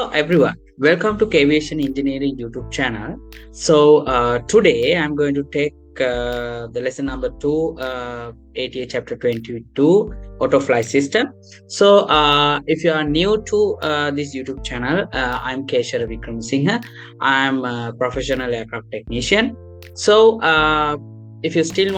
Hello everyone, welcome to Kwiation Engineering YouTube channel. Today I'm going to take the lesson number 2, ATA chapter 22, auto flight system. If you are new to this YouTube channel, I'm Keshara Vikramasinghe. I'm a professional aircraft technician. If you still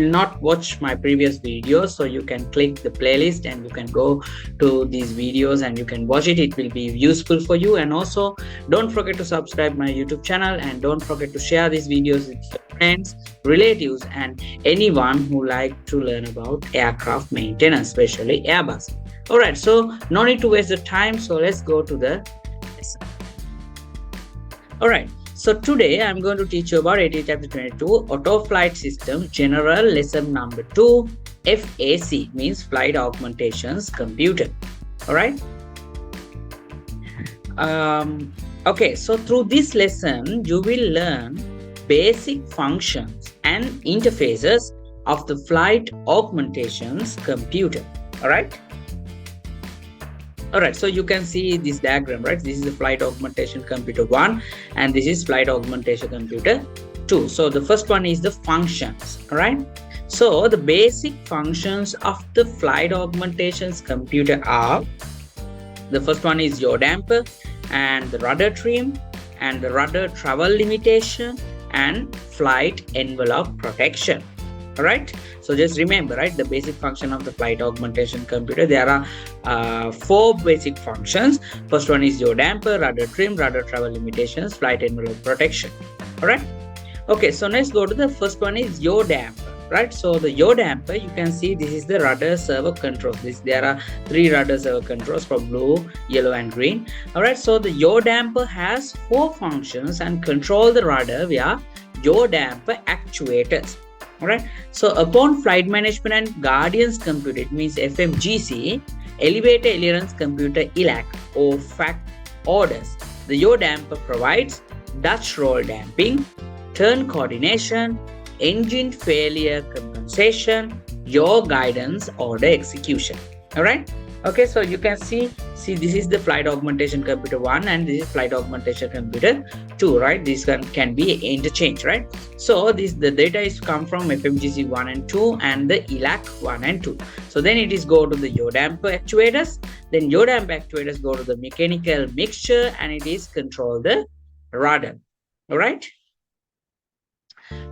not watch my previous videos, so you can click the playlist and you can go to these videos and you can watch it. It will be useful for you. And also don't forget to subscribe my YouTube channel, and don't forget to share these videos with your friends, relatives, and anyone who like to learn about aircraft maintenance, especially Airbus. All right, so no need to waste the time, so let's go to the lesson. All right, so today I'm going to teach you about ATA chapter 22, auto flight system, general lesson number 2, FAC, means Flight Augmentations Computer. All right. Okay, so through this lesson you will learn basic functions and interfaces of the Flight Augmentations Computer. All right. All right, so you can see this diagram, right? This is the Flight Augmentation Computer 1 and this is Flight Augmentation Computer 2. So the first one is the functions. All right, so the basic functions of the Flight Augmentations Computer are: the first one is yaw damper and the rudder trim and the rudder travel limitation and flight envelope protection. All right, so just remember, right, the basic function of the Flight Augmentation Computer. There are 4 basic functions. First one is yaw damper, rudder trim, rudder travel limitations, flight envelope protection. All right, okay, so let's go to the first one is yaw damper. Right, so the yaw damper, you can see this is the rudder servo controls. There are 3 rudder servo controls for blue, yellow and green. All right, so the yaw damper has 4 functions and control the rudder via yaw damper actuators. All right, so upon Flight Management and Guardians Computer, it means FMGC, Elevator Clearance Computer ELAC or FAC orders, the yaw damper provides Dutch roll damping, turn coordination, engine failure compensation, yaw guidance order execution. All right, okay, so you can see this is the Flight Augmentation Computer 1 and this is Flight Augmentation Computer 2, right? This can be interchanged, right? So the data is come from FMGC 1 and 2 and the ELAC 1 and 2. So then it is go to the yaw damper actuators, then yaw damper actuators go to the mechanical mixture and it is control the rudder. All right,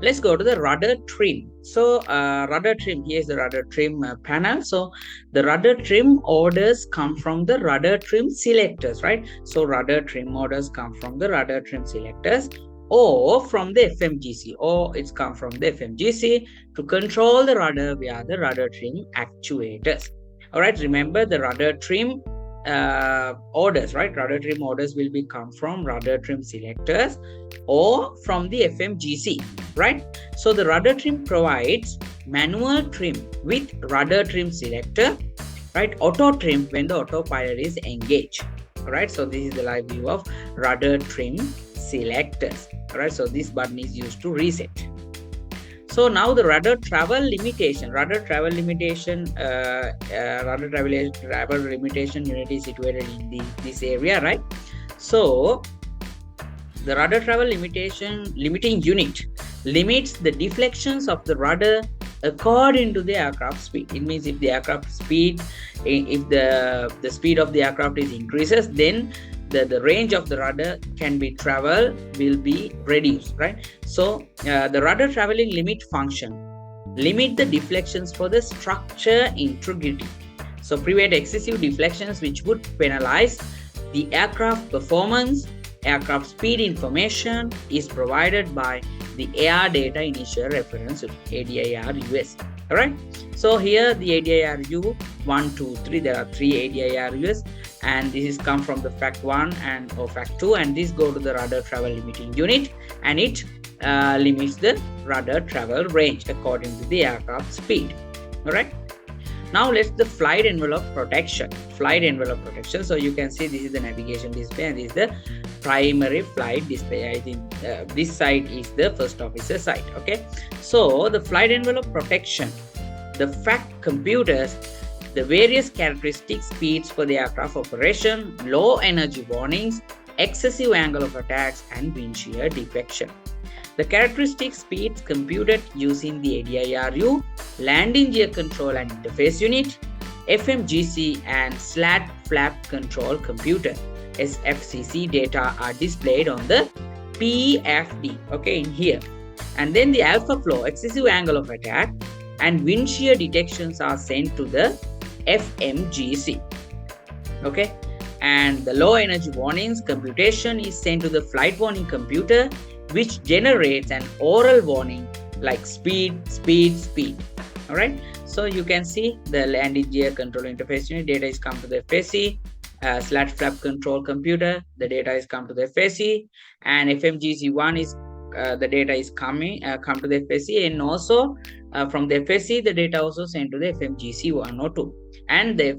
let's go to the rudder trim. So rudder trim, here's the rudder trim panel. So the rudder trim orders come from the rudder trim selectors, right? So rudder trim orders come from the rudder trim selectors or from the FMGC, or it's come from the FMGC to control the rudder via the rudder trim actuators. All right, remember the rudder trim orders, right? Rudder trim orders will be come from rudder trim selectors or from the FMGC, right? So the rudder trim provides manual trim with rudder trim selector, right? Auto trim when the autopilot is engaged. All right, so this is the live view of rudder trim selectors. All right, so this button is used to reset. So now the rudder travel limitation unit is situated in this area, right? So the rudder travel limiting unit limits the deflections of the rudder according to the aircraft speed. It means if the aircraft speed, if the speed of the aircraft is increases, then the range of the rudder can be travel will be reduced, right? So the rudder traveling limit function limit the deflections for the structure integrity, so prevent excessive deflections which would penalize the aircraft performance. Aircraft speed information is provided by the Air Data Initial Reference, ADIRUS. All right, so here the ADIRU 1, 2, 3, there are 3 ADIRUS and this is come from the FAC 1 and or FAC 2 and this go to the rudder travel limiting unit and it limits the rudder travel range according to the aircraft speed. All right, now let's the flight envelope protection. So you can see this is the navigation display and this is the primary flight display. I think this side is the first officer side. Okay, so the flight envelope protection, the FAC computers the various characteristic speeds for the aircraft operation, low energy warnings, excessive angle of attacks, and wind shear detection. The characteristic speeds computed using the ADIRU, landing gear control and interface unit, FMGC and slat flap control computer SFCC data are displayed on the PFD, okay, in here. And then the alpha flow, excessive angle of attack, and wind shear detections are sent to the FMGC, okay. And the low energy warnings computation is sent to the flight warning computer, which generates an oral warning like speed. All right. So you can see the landing gear control interface unit data is come to the FAC, slat flap control computer, the data is come to the FAC, and FMGC1 is the data is come to the FAC, and also from the FAC the data also sent to the FMGC1 or 2, and the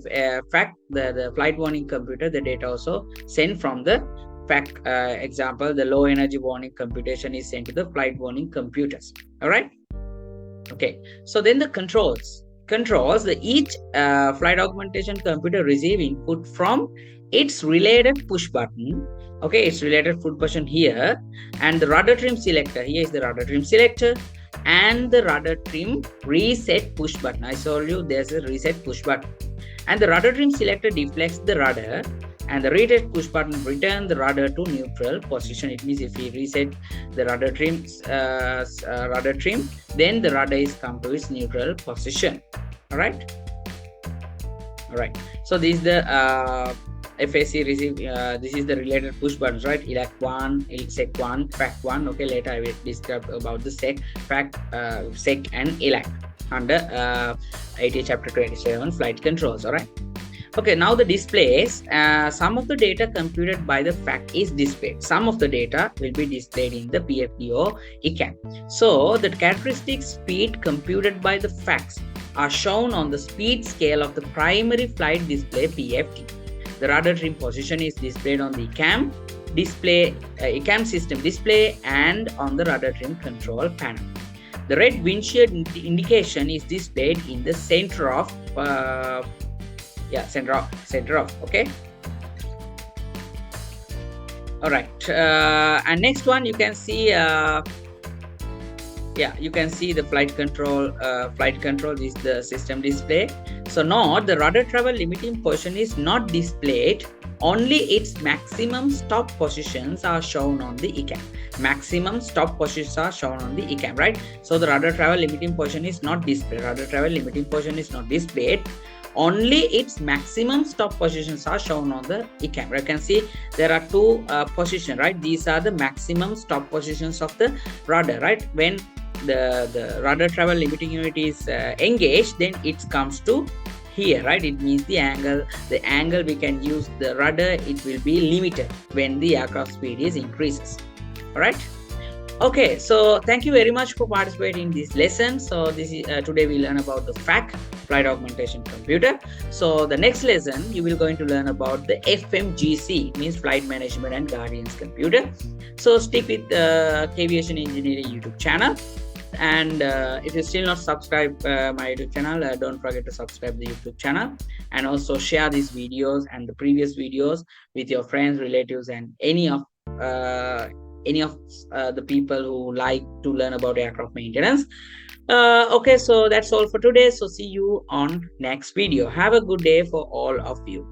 FAC, the flight warning computer, the data also sent from the FAC. Example, the low energy warning computation is sent to the flight warning computers. All right. Okay. So then the controls, each flight augmentation computer receive input from its related push button. Okay, its related push button here, and the rudder trim selector. Here is the rudder trim selector and the rudder trim reset push button. I told you there's a reset push button, and the rudder trim selector deflects the rudder, and the reset push button return the rudder to neutral position. It means if we reset the rudder trim, then the rudder is come to its neutral position. All right. So this is the FAC receive. This is the related push buttons, right? ELAC1, SEC1, FAC1. Okay, later I will describe about the SEC, FAC, SEC, and ELAC under IT chapter 27 flight controls. All right. Okay, now the displays. Some of the data computed by the FAC is displayed. Some of the data will be displayed in the PFD or ECAM. So the characteristic speed computed by the FACs are shown on the speed scale of the primary flight display PFD. The rudder trim position is displayed on the ECAM display, ECAM system display, and on the rudder trim control panel. The red wind shear indication is displayed in the center of center of. Okay. All right. And next one, you can see you can see the flight control. Flight control is the system display. So note the rudder travel limiting position is not displayed. Only its maximum stop positions are shown on the ECAM. Maximum stop positions are shown on the ECAM, right? So the rudder travel limiting position is not displayed. Rudder travel limiting position is not displayed. Only its maximum stop positions are shown on the ECAM. You can see there are two positions, right? These are the maximum stop positions of the rudder, right? When the rudder travel limiting unit is engaged, then it comes to here, right? It means the angle we can use the rudder, it will be limited when the aircraft speed is increases. All right. Okay, so thank you very much for participating in this lesson. So this is today we learn about the FAC, flight augmentation computer. So the next lesson you will going to learn about the FMGC, means flight management and guardians computer. So stick with Kwiation Engineering YouTube channel. And if you still not subscribe my YouTube channel, don't forget to subscribe the YouTube channel, and also share these videos and the previous videos with your friends, relatives, and any of the people who like to learn about aircraft maintenance. Okay, so that's all for today. So see you on next video. Have a good day for all of you.